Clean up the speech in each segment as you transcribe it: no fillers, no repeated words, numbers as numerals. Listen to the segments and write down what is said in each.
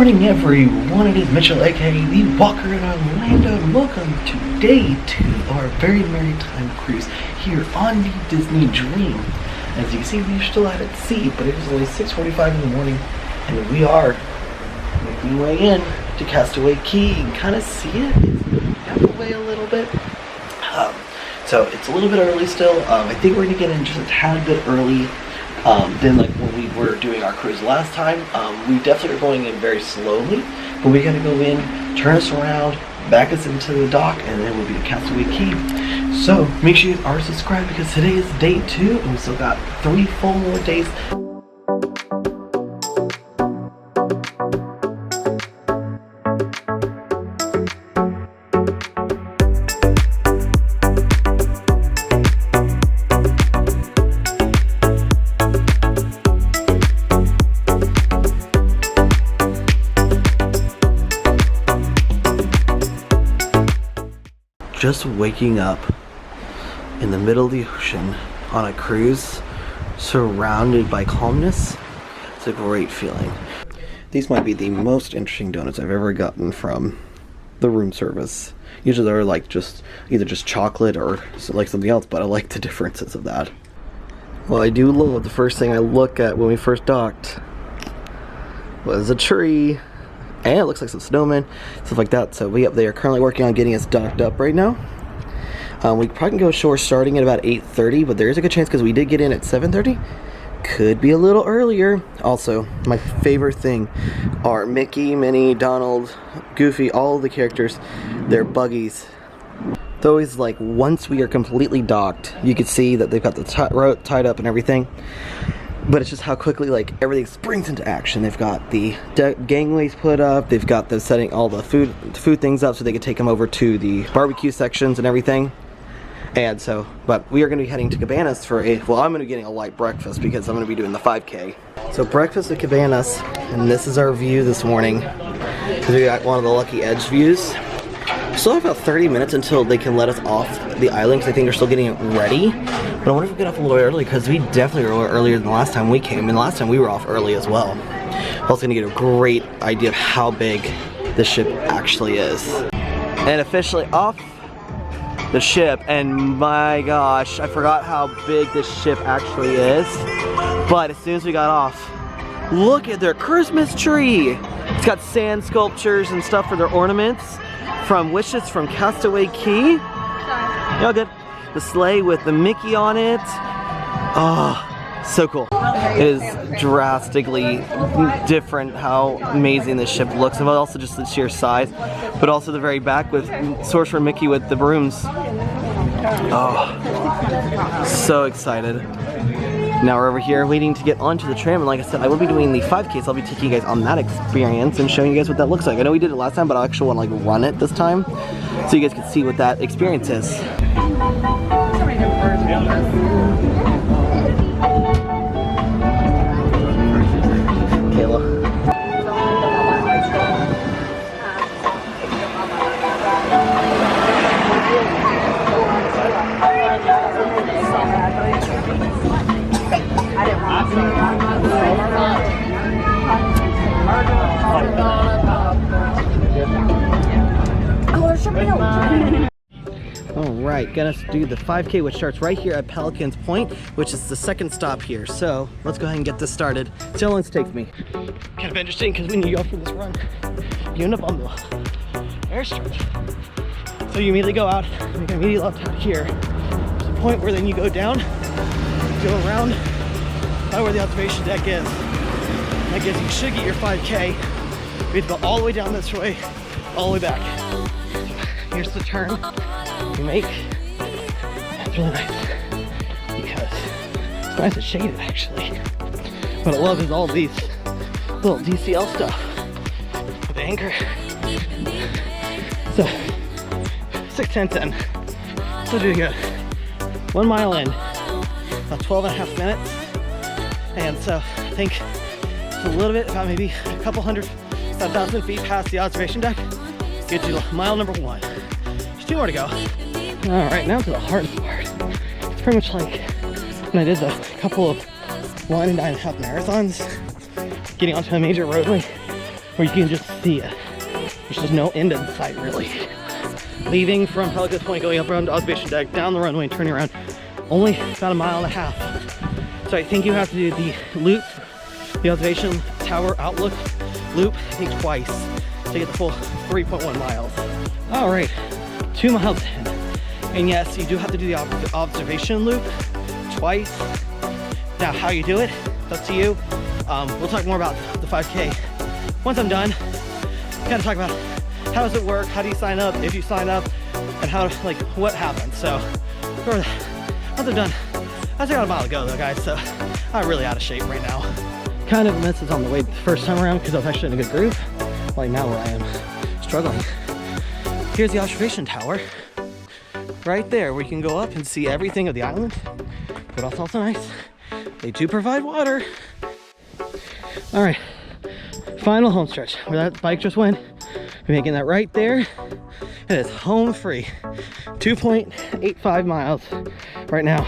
morning, everyone. It is Mitchell, aka the Walker in Orlando, and welcome to day 2 of our very maritime cruise here on the Disney Dream. As you can see, we're still out at sea, but it is only 6:45 in the morning, and we are making our way in to Castaway Cay. You can kind of see it. It's halfway a little bit. So it's a little bit early still. I think we're going to get in just a tad bit early. Then like when we were doing our cruise last time, we definitely are going in very slowly, but we gotta go in, turn us around, back us into the dock, and then we'll be at Castaway Cay. So make sure you are subscribed because today is day 2 and we still got 3 full more days. Just waking up in the middle of the ocean on a cruise surrounded by calmness, it's a great feeling. These might be the most interesting donuts I've ever gotten from the room service. Usually they're like either just chocolate or like something else, but I like the differences of that. Well, I do love the first thing I look at when we first docked was a tree. And it looks like some snowmen, stuff like that. So they are currently working on getting us docked up right now. We probably can go ashore starting at about 8:30, but there is a good chance because we did get in at 7:30. Could be a little earlier. Also, my favorite thing are Mickey, Minnie, Donald, Goofy, all of the characters, their buggies. Though is like once we are completely docked, you can see that they've got the rope tied up and everything. But it's just how quickly like everything springs into action. They've got the gangways put up. They've got them setting all the food things up so they can take them over to the barbecue sections and everything. And so, but we are going to be heading to Cabanas for well, I'm going to be getting a light breakfast because I'm going to be doing the 5K. So breakfast at Cabanas, and this is our view this morning. Because we got one of the Lucky Edge views. We still have about 30 minutes until they can let us off the island because I think they're still getting it ready. But I wonder if we get off a little early because we definitely were a little earlier than the last time we came. And last time we were off early as well. I'm also going to get a great idea of how big this ship actually is. And officially off the ship, and my gosh, I forgot how big this ship actually is. But as soon as we got off, look at their Christmas tree. It's got sand sculptures and stuff for their ornaments. From wishes from Castaway Cay. Yeah, good. The sleigh with the Mickey on it. Oh, so cool. It is drastically different how amazing this ship looks, and also just the sheer size, but also the very back with Sorcerer Mickey with the brooms. Oh, so excited. Now we're over here waiting to get onto the tram, and like I said, I will be doing the 5K, so I'll be taking you guys on that experience and showing you guys what that looks like. I know we did it last time, but I actually want to like run it this time, so you guys can see what that experience is. Kayla. Alright, gonna do the 5K, which starts right here at Pelican's Point, which is the second stop here. So let's go ahead and get this started. See how long it takes me. Kind of interesting because when you go for this run, you end up on the airstrip. So you immediately go out, and you can immediately left out here. There's a point where then you go down, go around by where the observation deck is. I guess you should get your 5K. We have to go all the way down this way, all the way back. Here's the turn you make. It's really nice because it's nice and shaded actually. What I love is all these little DCL stuff with the anchor. So 6, 10, 10. So doing good. 1 mile in, about 12.5 minutes. And so I think it's a little bit, about maybe a couple hundred, about 1,000 feet past the observation deck. Get to mile number 1. There's 2 more to go. All right, now to the hardest part. It's pretty much like when I did the couple of 1 and 9.5 marathons, getting onto a major roadway where you can just see it. There's just no end in sight, really. Leaving from Pelican's Point, going up around the observation deck, down the runway, and turning around, only about 1.5 miles. So I think you have to do the loop, the observation tower outlook loop, I think twice, to get the full 3.1 miles. All right, 2 miles in. And yes, you do have to do the observation loop twice. Now, how you do it, it's up to you. We'll talk more about the 5K once I'm done. Kind of talk about how does it work, how do you sign up, if you sign up, and how, like, what happens. So, once I'm done, I got a while to go though, guys, so I'm really out of shape right now. Kind of misses on the way the first time around because I was actually in a good groove. Like now where I am struggling. Here's the observation tower. Right there, where you can go up and see everything of the island. But also nice, they do provide water. All right, final home stretch where that bike just went. We're making that right there. It is home free. 2.85 miles right now.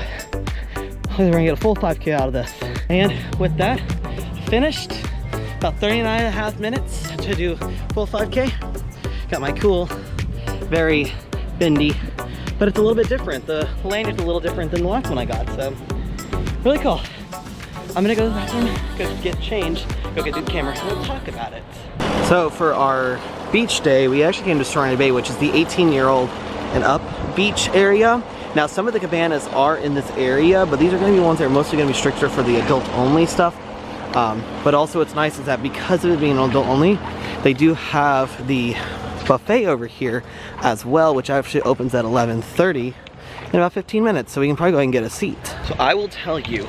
We're gonna get a full 5K out of this. And with that, finished. About 39.5 minutes to do full 5K. Got my cool, very bendy, but it's a little bit different. The lanyard's a little different than the last one I got, so really cool. I'm gonna go to the bathroom, go get changed, go get the camera, and we'll talk about it. So for our beach day, we actually came to Serenity Bay, which is the 18-year-old and up beach area. Now, some of the cabanas are in this area, but these are gonna be ones that are mostly gonna be stricter for the adult-only stuff. But also what's nice is that because of it being adult-only, they do have the buffet over here as well, which actually opens at 11:30 in about 15 minutes, so we can probably go ahead and get a seat. So I will tell you,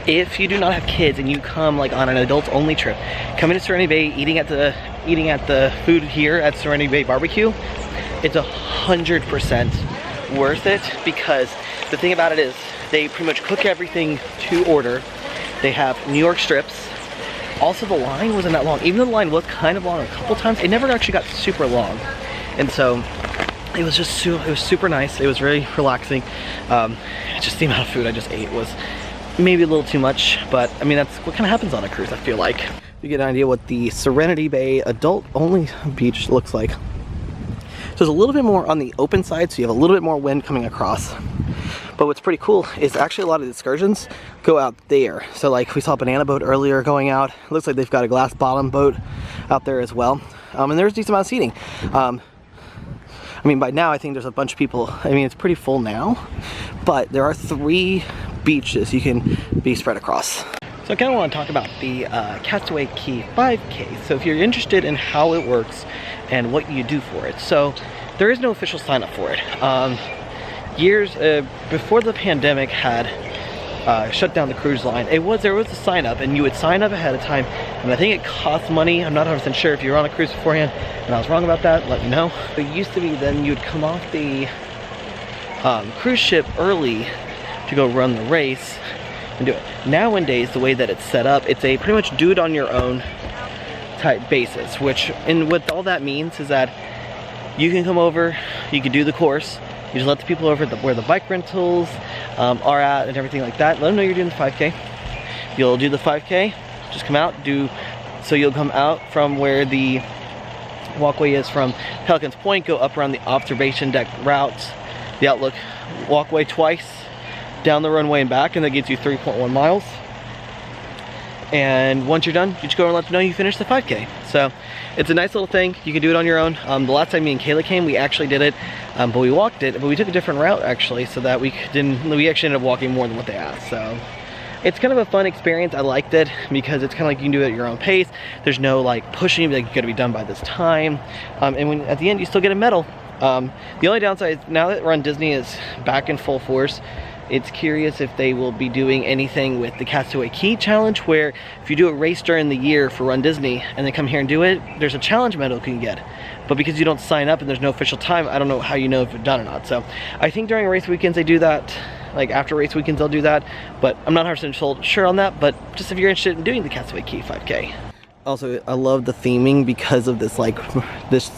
if you do not have kids and you come like on an adult-only trip, coming to Serenity Bay, eating at the food here at Serenity Bay Barbecue, it's 100% worth it, because the thing about it is they pretty much cook everything to order. They have New York strips. Also, the line wasn't that long. Even though the line was kind of long a couple times, it never actually got super long. And so it was just it was super nice. It was very relaxing. Just the amount of food I just ate was maybe a little too much, but I mean, that's what kind of happens on a cruise, I feel like. You get an idea what the Serenity Bay adult-only beach looks like. So it's a little bit more on the open side, so you have a little bit more wind coming across. But what's pretty cool is actually a lot of the excursions go out there. So like we saw a banana boat earlier going out. It looks like they've got a glass bottom boat out there as well. And there's a decent amount of seating. I mean, by now I think there's a bunch of people. I mean, it's pretty full now, but there are 3 beaches you can be spread across. So I kind of want to talk about the Castaway Cay 5K. So if you're interested in how it works and what you do for it. So there is no official sign up for it. Years before the pandemic had shut down the cruise line, there was a sign up, and you would sign up ahead of time, and I think it cost money. I'm not 100% sure. If you were on a cruise beforehand and I was wrong about that, let me know. It used to be then you'd come off the cruise ship early to go run the race and do it. Nowadays, the way that it's set up, it's a pretty much do it on your own type basis, what all that means is that you can come over, you can do the course. You just let the people over where the bike rentals are at and everything like that. Let them know you're doing the 5K. You'll do the 5K, just come out, so you'll come out from where the walkway is from Pelican's Point, go up around the observation deck route, the outlook walkway twice, down the runway and back, and that gets you 3.1 miles. And once you're done, you just go and let them know you finished the 5K. So it's a nice little thing. You can do it on your own. The last time me and Kayla came, we actually did it, but we walked it, but we took a different route actually, so that we actually ended up walking more than what they asked. So it's kind of a fun experience. I liked it because it's kind of like you can do it at your own pace. There's no like pushing, like you gotta be done by this time. And when at the end, you still get a medal. The only downside is now that Run Disney is back in full force, it's curious if they will be doing anything with the Castaway Cay challenge, where if you do a race during the year for Run Disney and then come here and do it, there's a challenge medal you can get. But because you don't sign up and there's no official time, I don't know how you know if it's done or not. So I think during race weekends they do that. Like after race weekends they'll do that. But I'm not 100% sure on that. But just if you're interested in doing the Castaway Cay 5K. Also, I love the theming because of this this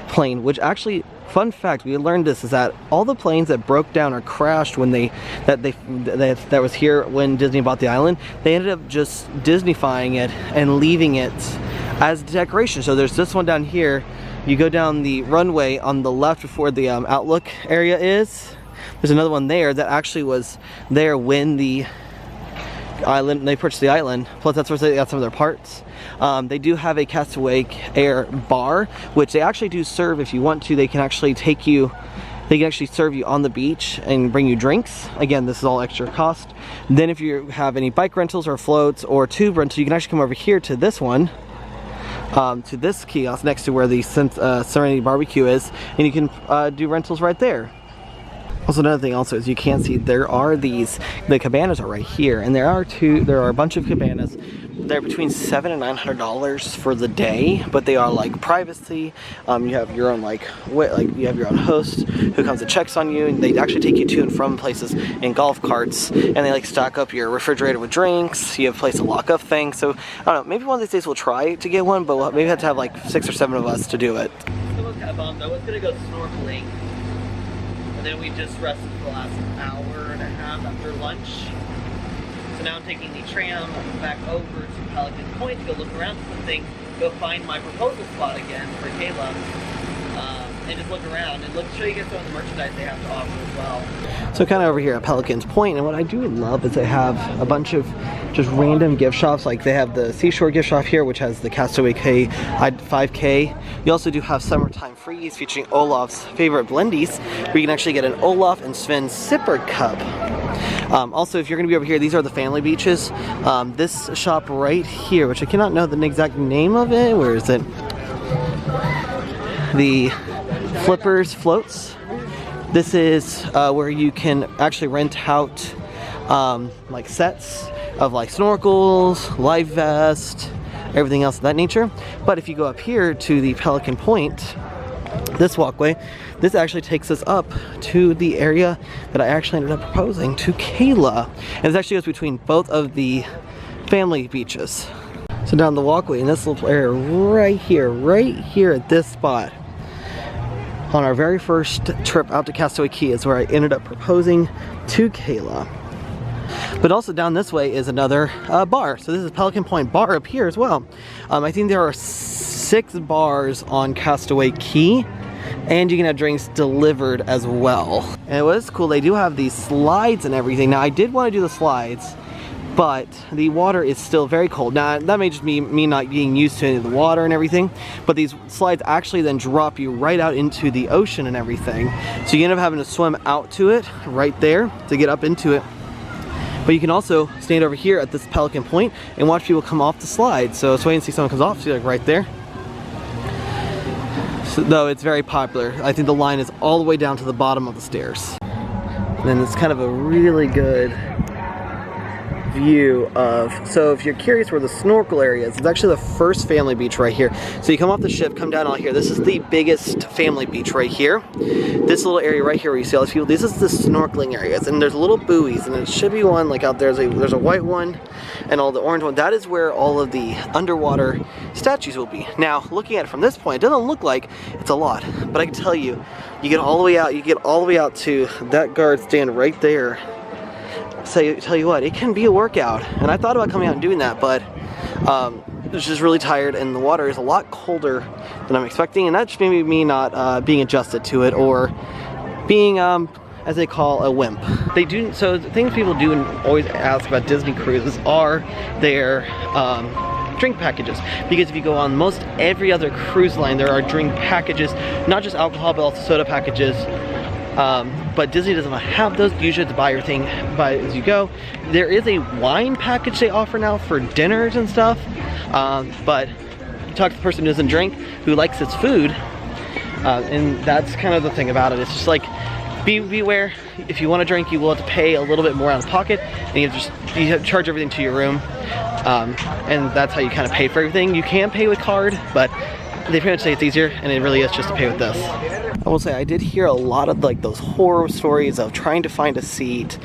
plane, which actually, fun fact, we learned this, is that all the planes that broke down or crashed when that was here when Disney bought the island, they ended up just Disneyfying it and leaving it as decoration. So there's this one down here. You go down the runway on the left before the outlook area is. There's another one there that actually was there when the island, they purchased the island. Plus that's where they got some of their parts. They do have a Castaway Cay bar, which they actually do serve if you want to. They can actually take you, they can actually serve you on the beach and bring you drinks. Again, this is all extra cost. Then if you have any bike rentals or floats or tube rentals, you can actually come over here to this one. To this kiosk next to where the Serenity Barbecue is, and you can do rentals right there. Also, another thing also is you can see there are the cabanas are right here, and there are a bunch of cabanas. They're between $700 and $900 for the day, but they are like privacy. You have your own you have your own host who comes and checks on you, and they actually take you to and from places in golf carts, and they like stock up your refrigerator with drinks. You have a place to lock up things. So I don't know, maybe one of these days we'll try to get one, but we'll maybe have to have like 6 or 7 of us to do it. I was kind of bummed. I was gonna go snorkeling, and then we just rested for the last hour and a half after lunch. So now I'm taking the tram back over to Pelican Point to go look around at some things, go find my proposal spot again for Kayla, and just look around and show you guys some of the merchandise they have to offer as well. So kind of over here at Pelican's Point, and what I do love is they have a bunch of just random gift shops. Like they have the Seashore gift shop here, which has the Castaway Cay 5K. You also do have Summertime Freeze featuring Olaf's favorite blendies, where you can actually get an Olaf and Sven sipper cup. Also, if you're going to be over here, these are the family beaches. This shop right here, which I cannot know the exact name of it. Where is it? The Flippers Floats. This is where you can actually rent out like sets of like snorkels, life vest, everything else of that nature. But if you go up here to the Pelican Point, this walkway, this actually takes us up to the area that I actually ended up proposing to Kayla. And it actually goes between both of the family beaches. So down the walkway in this little area right here at this spot, on our very first trip out to Castaway Cay is where I ended up proposing to Kayla. But also down this way is another bar. So this is Pelican Point Bar up here as well. I think there are 6 bars on Castaway Cay, and you can have drinks delivered as well. And it was cool, they do have these slides and everything. Now I did want to do the slides, but the water is still very cold. Now that may just be me not being used to any of the water and everything, but these slides actually then drop you right out into the ocean and everything. So you end up having to swim out to it right there to get up into it. But you can also stand over here at this Pelican Point and watch people come off the slide. So let's wait and see someone comes off. See, like right there. So, though it's very popular. I think the line is all the way down to the bottom of the stairs. And then it's kind of a really good view of, so if you're curious where the snorkel area is, it's actually the first family beach right here. So you come off the ship, come down out here. This is the biggest family beach right here. This little area right here where you see all these people, this is the snorkeling areas, and there's little buoys, and there should be one like out there. There's a white one and all the orange one. That is where all of the underwater statues will be. Now looking at it from this point, it doesn't look like it's a lot, but I can tell you, you get all the way out to that guard stand right there. So tell you what, it can be a workout, and I thought about coming out and doing that, but it's just really tired, and the water is a lot colder than I'm expecting, and that's maybe me not being adjusted to it, or being as they call a wimp. They do, so the things people do and always ask about Disney cruises are their drink packages, because if you go on most every other cruise line, there are drink packages, not just alcohol but also soda packages. But Disney doesn't have those. You usually have to buy your thing as you go. There is a wine package they offer now for dinners and stuff, but you talk to the person who doesn't drink, who likes its food, and that's kind of the thing about it. It's just like, beware, if you want to drink, you will have to pay a little bit more out of pocket, and you have to charge everything to your room, and that's how you kind of pay for everything. You can pay with card, but they pretty much say it's easier, and it really is just to pay with this. I will say I did hear a lot of like those horror stories of trying to find a seat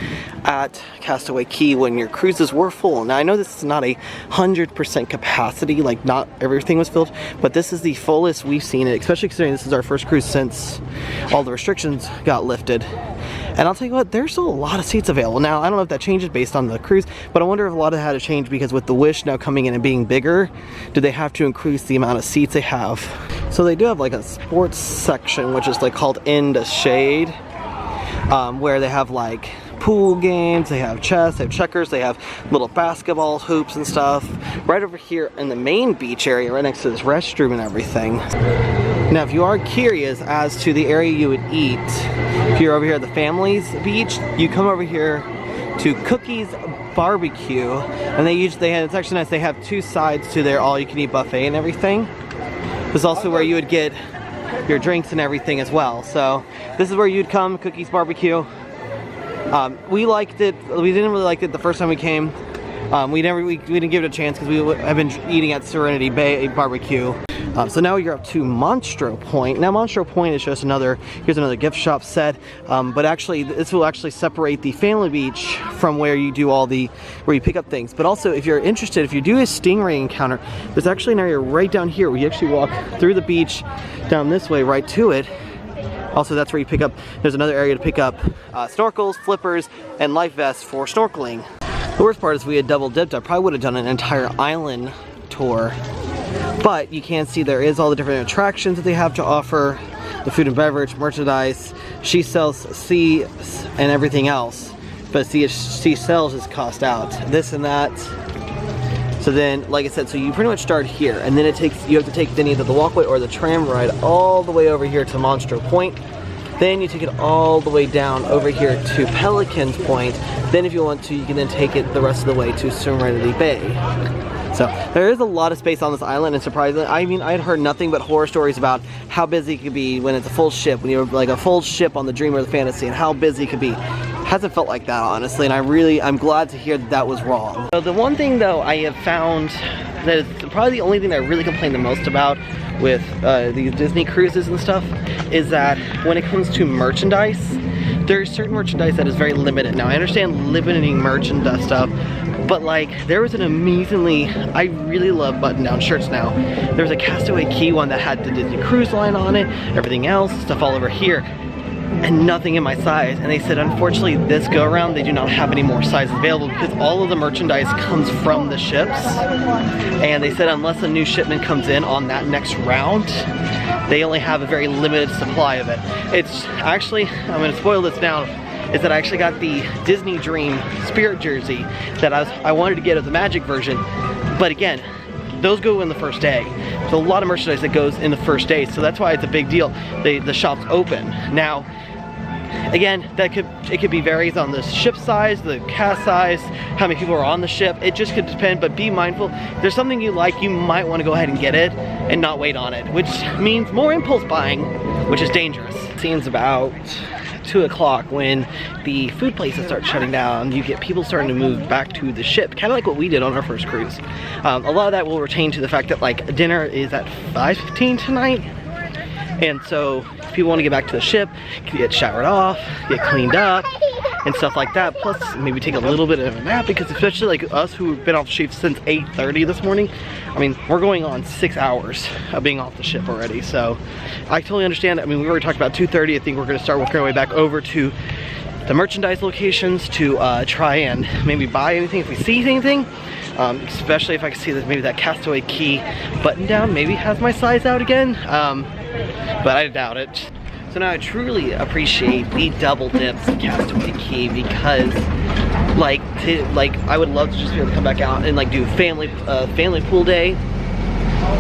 at Castaway Cay when your cruises were full. Now I know this is not 100% capacity, like not everything was filled, but this is the fullest we've seen it, especially considering this is our first cruise since all the restrictions got lifted. And I'll tell you what, there's still a lot of seats available. Now, I don't know if that changes based on the cruise, but I wonder if a lot of that had to change because with the Wish now coming in and being bigger, do they have to increase the amount of seats they have? So they do have like a sports section, which is like called In the Shade, where they have like pool games, they have chess, they have checkers, they have little basketball hoops and stuff. Right over here in the main beach area, right next to this restroom and everything. Now, if you are curious as to the area you would eat, if you're over here at the family's beach, you come over here to Cookies Barbecue, and it's actually nice, they have 2 sides to their all-you-can-eat buffet and everything. This is also where you would get your drinks and everything as well. So this is where you'd come, Cookies Barbecue. We liked it. We didn't really like it the first time we came. We didn't give it a chance because we have been eating at Serenity Bay barbecue. So now you're up to Monstro Point. Now Monstro Point is just here's another gift shop set, but actually this will actually separate the family beach from where you do where you pick up things. But also, if you're interested, if you do a stingray encounter, there's actually an area right down here where you actually walk through the beach down this way right to it. Also, that's where you pick up, there's another area to pick up snorkels, flippers, and life vests for snorkeling. The worst part is we had double dipped. I probably would have done an entire island tour. But you can see there is all the different attractions that they have to offer, the food and beverage, merchandise. She sells sea and everything else, but she sells is cost out. This and that. So then, like I said, so you pretty much start here, and then you have to take then either the walkway or the tram ride all the way over here to Monstro Point. Then you take it all the way down over here to Pelican's Point. Then if you want to, you can then take it the rest of the way to Serenity Bay. So there is a lot of space on this island, and surprisingly, I mean, I'd heard nothing but horror stories about how busy it could be when it's a full ship, when you're like a full ship on the Dream or the Fantasy, and how busy it could be. Hasn't felt like that, honestly, and I'm glad to hear that was wrong. So the one thing though I have found that is probably the only thing that I really complain the most about with these Disney cruises and stuff is that when it comes to merchandise, there's certain merchandise that is very limited. Now I understand limiting merchandise stuff, but like there was an I really love button-down shirts now. There was a Castaway Cay one that had the Disney Cruise Line on it, everything else, stuff all over here, and nothing in my size. And they said, unfortunately, this go around, they do not have any more sizes available because all of the merchandise comes from the ships. And they said unless a new shipment comes in on that next round, they only have a very limited supply of it. It's actually, I'm gonna spoil this now, is that I actually got the Disney Dream Spirit jersey that I wanted to get as a Magic version, but again, those go in the first day. There's a lot of merchandise that goes in the first day, so that's why it's a big deal. The shop's open. Now, again, it could be varies on the ship size, the cast size, how many people are on the ship. It just could depend, but be mindful. If there's something you like, you might want to go ahead and get it and not wait on it, which means more impulse buying, which is dangerous. It seems about 2 o'clock when the food places start shutting down. You get people starting to move back to the ship, kind of like what we did on our first cruise. A lot of that will retain to the fact that like dinner is at 5:15 tonight, and so if people want to get back to the ship, get showered off, get cleaned up and stuff like that, plus maybe take a little bit of a nap, because especially like us who have been off the ship since 8:30 this morning, I mean, we're going on 6 hours of being off the ship already. So I totally understand. I mean, we already talked about 2:30. I think we're going to start working our way back over to the merchandise locations to try and maybe buy anything if we see anything, especially if I can see that maybe that Castaway Cay button down maybe has my size out again, but I doubt it. So now I truly appreciate the double dips at Castaway Cay, because like I would love to just be able to come back out and like do family pool day,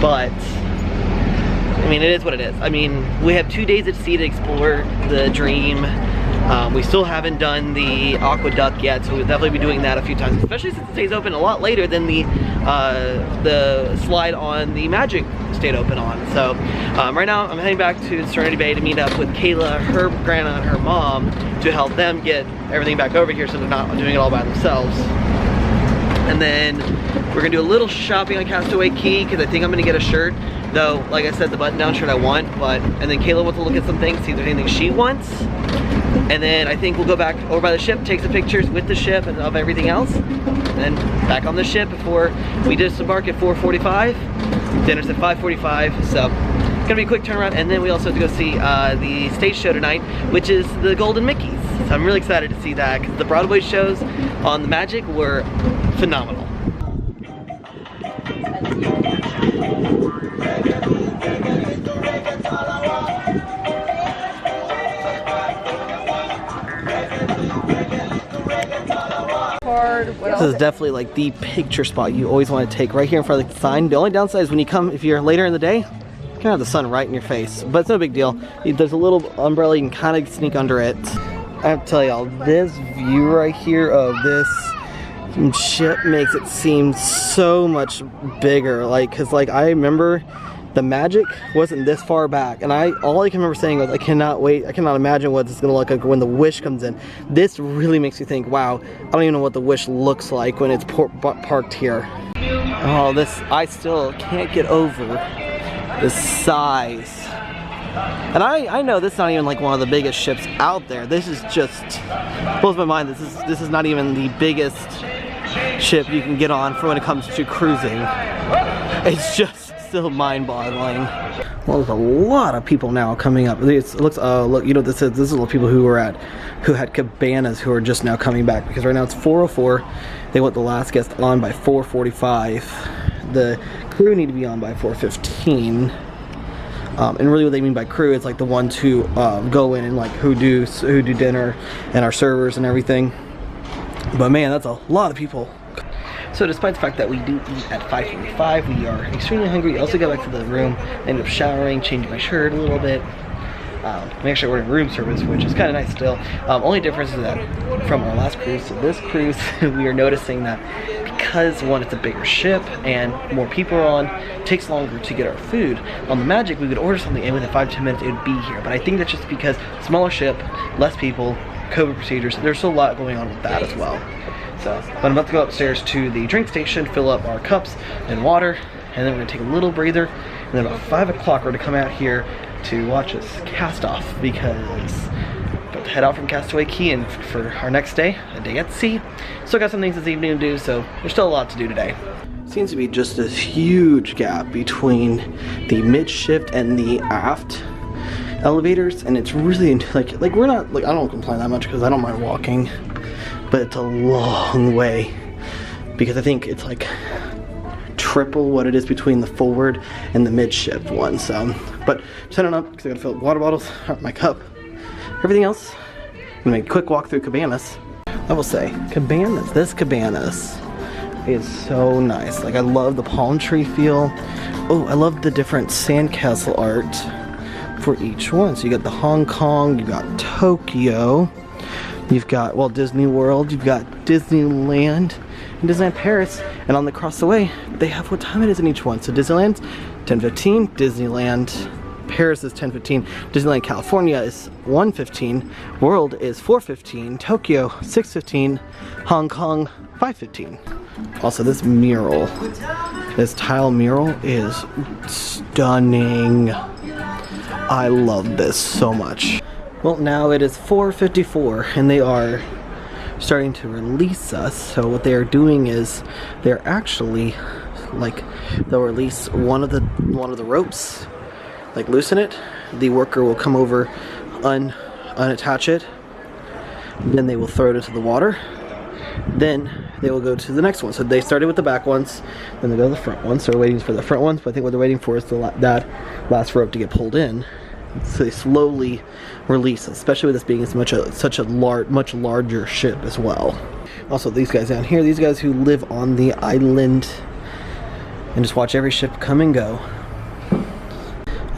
but I mean, it is what it is. I mean, we have 2 days at sea to explore the Dream. We still haven't done the aqueduct yet, so we'll definitely be doing that a few times, especially since it stays open a lot later than the slide on the Magic stayed open on. So right now I'm heading back to Serenity Bay to meet up with Kayla, her grandma, and her mom to help them get everything back over here so they're not doing it all by themselves. And then we're gonna do a little shopping on Castaway Cay, because I think I'm gonna get a shirt, though like I said, the button down shirt I want, and then Kayla wants to look at some things, see if there's anything she wants. And then I think we'll go back over by the ship, take some pictures with the ship and of everything else, and then back on the ship before we disembark at 4:45. Dinner's at 5:45, so gonna be a quick turnaround, and then we also have to go see the stage show tonight, which is the Golden Mickeys. So I'm really excited to see that, because the Broadway shows on the Magic were phenomenal. This is definitely like the picture spot you always want to take, right here in front of the sign. The only downside is when you come, if you're later in the day, you can have the sun right in your face, but it's no big deal. There's a little umbrella, you can kind of sneak under it. I have to tell y'all, this view right here of this ship makes it seem so much bigger. Like, cause like I remember the Magic wasn't this far back, and all I can remember saying was I cannot wait, I cannot imagine what it's gonna look like when the Wish comes in. This really makes you think, wow, I don't even know what the Wish looks like when it's parked here. Oh, this, I still can't get over the size. And I know this is not even like one of the biggest ships out there. This is just, blows my mind. This is not even the biggest ship you can get on for when it comes to cruising. It's just still mind-boggling. Well, there's a lot of people now coming up. It looks, look, you know, this is all the people who had cabanas who are just now coming back, because right now it's 4:04. They want the last guest on by 4:45. The crew need to be on by 4:15. And really what they mean by crew is like the ones who go in and like who do dinner and our servers and everything. But man, that's a lot of people. So despite the fact that we do eat at 5:45, we are extremely hungry. I also got back to the room, ended up showering, changing my shirt a little bit. We actually ordered room service, which is kind of nice still. Only difference is that from our last cruise to this cruise, we are noticing that because one, it's a bigger ship and more people are on, it takes longer to get our food. On the Magic, we would order something and within 5 to 10 minutes it would be here. But I think that's just because smaller ship, less people, COVID procedures, there's still a lot going on with that as well. So, but I'm about to go upstairs to the drink station, fill up our cups and water, and then we're gonna take a little breather, and then about 5 o'clock we're gonna come out here to watch us cast off, because we're about to head out from Castaway Cay and for our next day, a day at sea. Still got some things this evening to do, so there's still a lot to do today. Seems to be just this huge gap between the midship and the aft elevators, and it's really like we're not, like, I don't complain that much because I don't mind walking, but it's a long way, because I think it's like triple what it is between the forward and the midship one. So, but setting up because I gotta fill up water bottles, my cup, everything else. I'm gonna make a quick walk through Cabanas. I will say, Cabanas, this Cabanas is so nice. Like, I love the palm tree feel. Oh, I love the different sandcastle art for each one. So you got the Hong Kong, you got Tokyo, you've got Walt Disney World, you've got Disneyland, and Disneyland Paris, and on the across the way, they have what time it is in each one. So Disneyland's 10:15, Disneyland Paris is 10:15, Disneyland California is 1:15, World is 4:15, Tokyo 6:15, Hong Kong 5:15. Also, this mural, this tile mural is stunning. I love this so much. Well, now it is 4:54 and they are starting to release us. So what they are doing is they're actually, like, they'll release one of the ropes, like loosen it. The worker will come over, unattach it, then they will throw it into the water. Then they will go to the next one. So they started with the back ones, then they go to the front ones. So we're waiting for the front ones, but I think what they're waiting for is that last rope to get pulled in. So they slowly release, especially with this being such a much larger ship as well. Also, these guys down here, these guys who live on the island and just watch every ship come and go.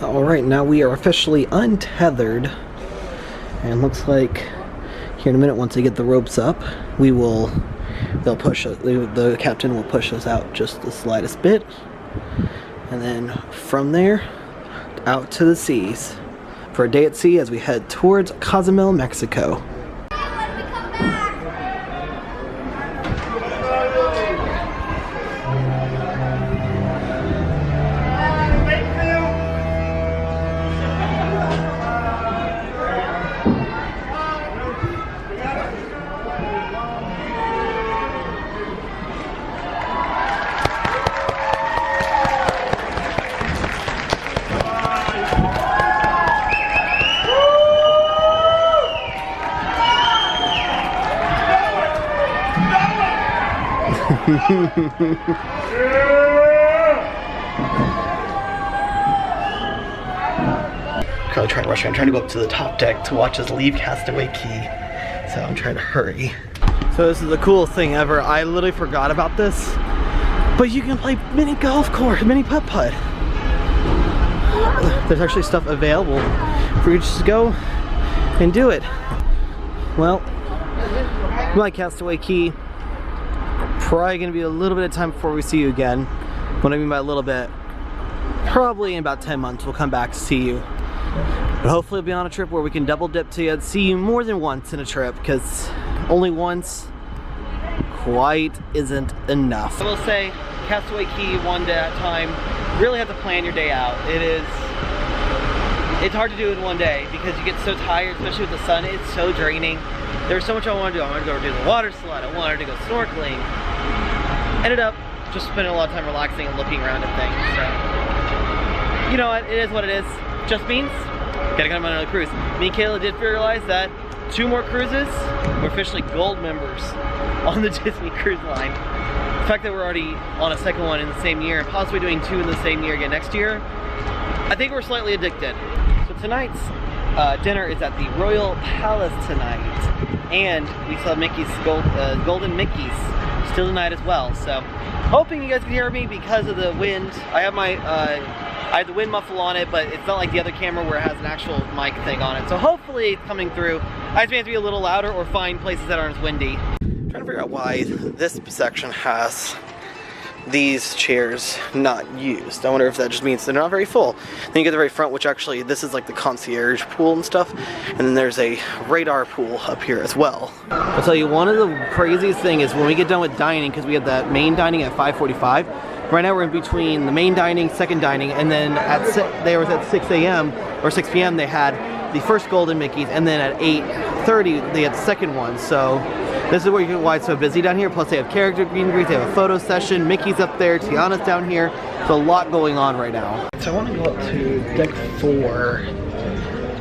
Alright, now we are officially untethered, and looks like here in a minute, once they get the ropes up, they'll push us, the captain will push us out just the slightest bit, and then from there out to the seas for a day at sea as we head towards Cozumel, Mexico. Currently trying to rush. I'm trying to go up to the top deck to watch us leave Castaway Cay. So I'm trying to hurry. So this is the coolest thing ever. I literally forgot about this. But you can play mini golf course, mini putt-putt. There's actually stuff available for you just to go and do it. Well, like Castaway Cay, probably gonna be a little bit of time before we see you again. What I mean by a little bit, probably in about 10 months we'll come back to see you. But hopefully we'll be on a trip where we can double dip to you and see you more than once in a trip, because only once quite isn't enough. I will say, Castaway Cay one day at a time, really have to plan your day out. It's hard to do in one day because you get so tired, especially with the sun. It's so draining. There's so much I want to do. I wanted to go do the water slide. I wanted to go snorkeling. Ended up just spending a lot of time relaxing and looking around at things. So, you know what? It is what it is. Just means gotta get on another cruise. Me and Kayla did realize that 2 more cruises, we're officially gold members on the Disney Cruise Line. The fact that we're already on a second one in the same year and possibly doing 2 in the same year again next year, I think we're slightly addicted. So tonight's dinner is at the Royal Palace tonight, and we saw Mickey's Golden Mickey's still tonight as well. So hoping you guys can hear me because of the wind. I have my I have the wind muffle on it, but it's not like the other camera where it has an actual mic thing on it. So hopefully it's coming through. I just may have to be a little louder or find places that aren't as windy. I'm trying to figure out why this section has these chairs not used. I wonder if that just means they're not very full. Then you get the very front, which actually, this is like the concierge pool and stuff. And then there's a radar pool up here as well. I'll tell you, one of the craziest thing is when we get done with dining, because we have that main dining at 5:45. Right now we're in between the main dining, second dining, and then at 6 a.m. or 6 p.m. they had the first Golden Mickey's, and then at 8:30 they had the second one. So this is why it's so busy down here. Plus they have character meet and greets, they have a photo session, Mickey's up there, Tiana's down here. There's a lot going on right now. So I want to go up to deck 4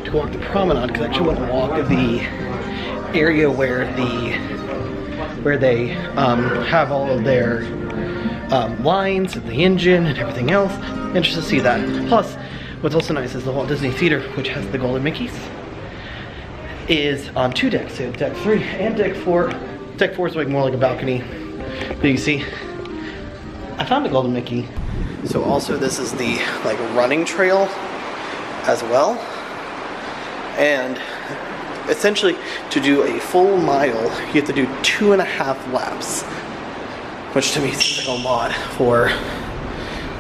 to walk the promenade, because I actually want to walk the area where they have all of their lines and the engine and everything else. Interested to see that. Plus, what's also nice is the Walt Disney Theater, which has the Golden Mickey's, is on 2 decks. So deck 3 and deck 4. Deck 4 is like more like a balcony. But you see, I found a Golden Mickey. So also this is the like running trail as well. And essentially to do a full mile, you have to do 2.5 laps. Which to me seems like a lot for,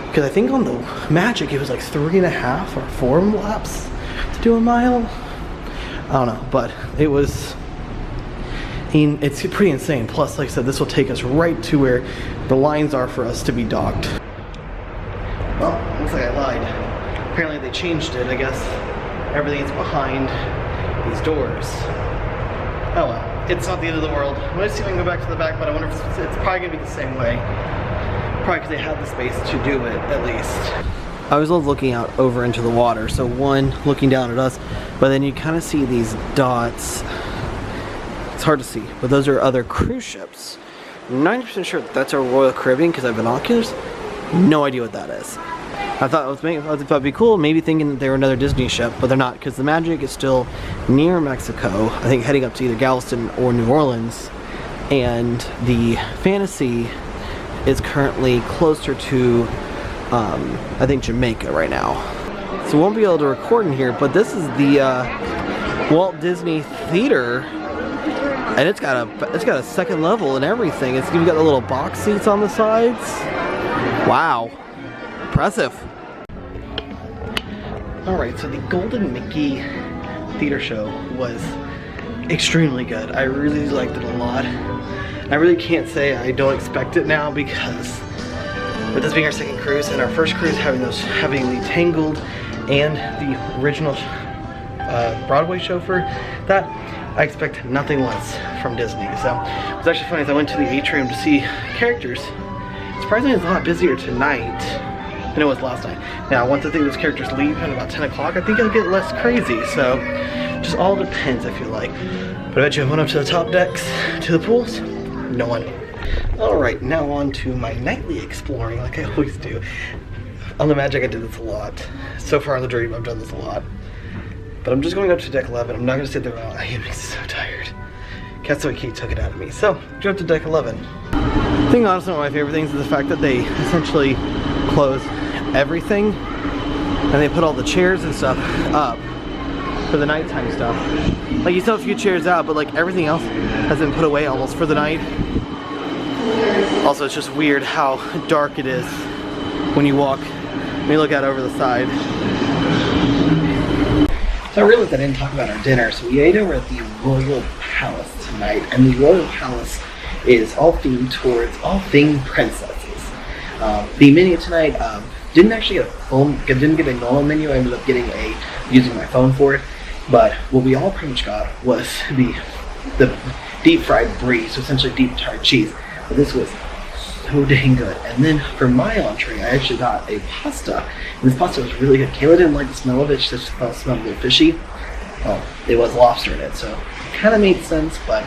because I think on the Magic it was like 3.5 or 4 laps to do a mile. I don't know, but it was, I mean, it's pretty insane. Plus, like I said, this will take us right to where the lines are for us to be docked. Well, looks like I lied. Apparently they changed it, I guess. Everything's behind these doors. Oh well. It's not the end of the world. I'm gonna see if I can go back to the back, but I wonder if it's probably gonna be the same way. Probably because they had the space to do it, at least. I always love looking out over into the water. So one, looking down at us, but then you kind of see these dots. It's hard to see, but those are other cruise ships. I'm 90% sure that's a Royal Caribbean because I have binoculars. No idea what that is. I thought it'd be cool, maybe thinking that they were another Disney ship, but they're not, because the Magic is still near Mexico, I think heading up to either Galveston or New Orleans, and the Fantasy is currently closer to, I think, Jamaica right now. So we won't be able to record in here, but this is the Walt Disney Theater, and it's got a second level and everything. It's even got the little box seats on the sides. Wow. Impressive. Alright, so the Golden Mickey theater show was extremely good. I really liked it a lot. I really can't say I don't expect it now, because with this being our second cruise and our first cruise having those heavily tangled and the original Broadway show for that, I expect nothing less from Disney. So it was actually funny, as I went to the Atrium to see characters. Surprisingly, it's a lot busier tonight than it was last night. Now, once I think those characters leave at about 10 o'clock, I think it'll get less crazy. So, just all depends, I feel like. But I bet you I went up to the top decks, to the pools, no one. Alright, now on to my nightly exploring like I always do. On the Magic I did this a lot. So far on the Dream I've done this a lot. But I'm just going up to deck 11. I'm not going to sit there all. I am so tired. Castaway Cay took it out of me. So, go up to deck 11. I think honestly one of my favorite things is the fact that they essentially close everything. And they put all the chairs and stuff up for the nighttime stuff. Like you still have a few chairs out, but like everything else has been put away almost for the night. Also, it's just weird how dark it is when you walk, when you look out over the side. So I realized I didn't talk about our dinner, so we ate over at the Royal Palace tonight, and the Royal Palace is all themed towards all themed princesses. The menu tonight didn't actually get a full, didn't get a normal menu. I ended up getting using my phone for it, but what we all pretty much got was the deep fried brie, so essentially deep tart cheese. But this was so dang good. And then for my entree, I actually got a pasta. And this pasta was really good. Kayla didn't like the smell of it. She just thought it smelled a little fishy. Well, there was lobster in it, so it kind of made sense, but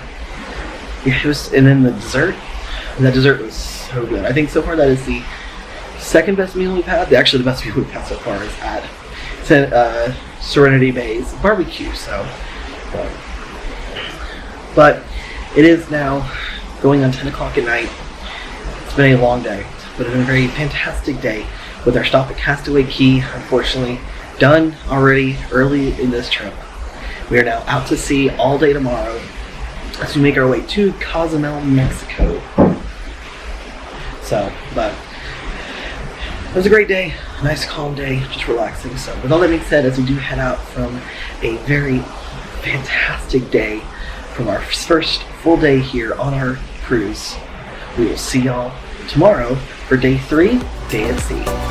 yeah, it was. And then the dessert, that dessert was so good. I think so far that is the second best meal we've had. Actually, the best meal we've had so far is at Serenity Bay's barbecue. So, but it is now going on 10 o'clock at night. It's been a long day, but it's been a very fantastic day with our stop at Castaway Cay, unfortunately done already early in this trip. We are now out to sea all day tomorrow as we make our way to Cozumel, Mexico. So, but it was a great day, a nice calm day, just relaxing. So with all that being said, as we do head out from a very fantastic day, from our first full day here on our cruise, we will see y'all tomorrow for day 3, day at sea.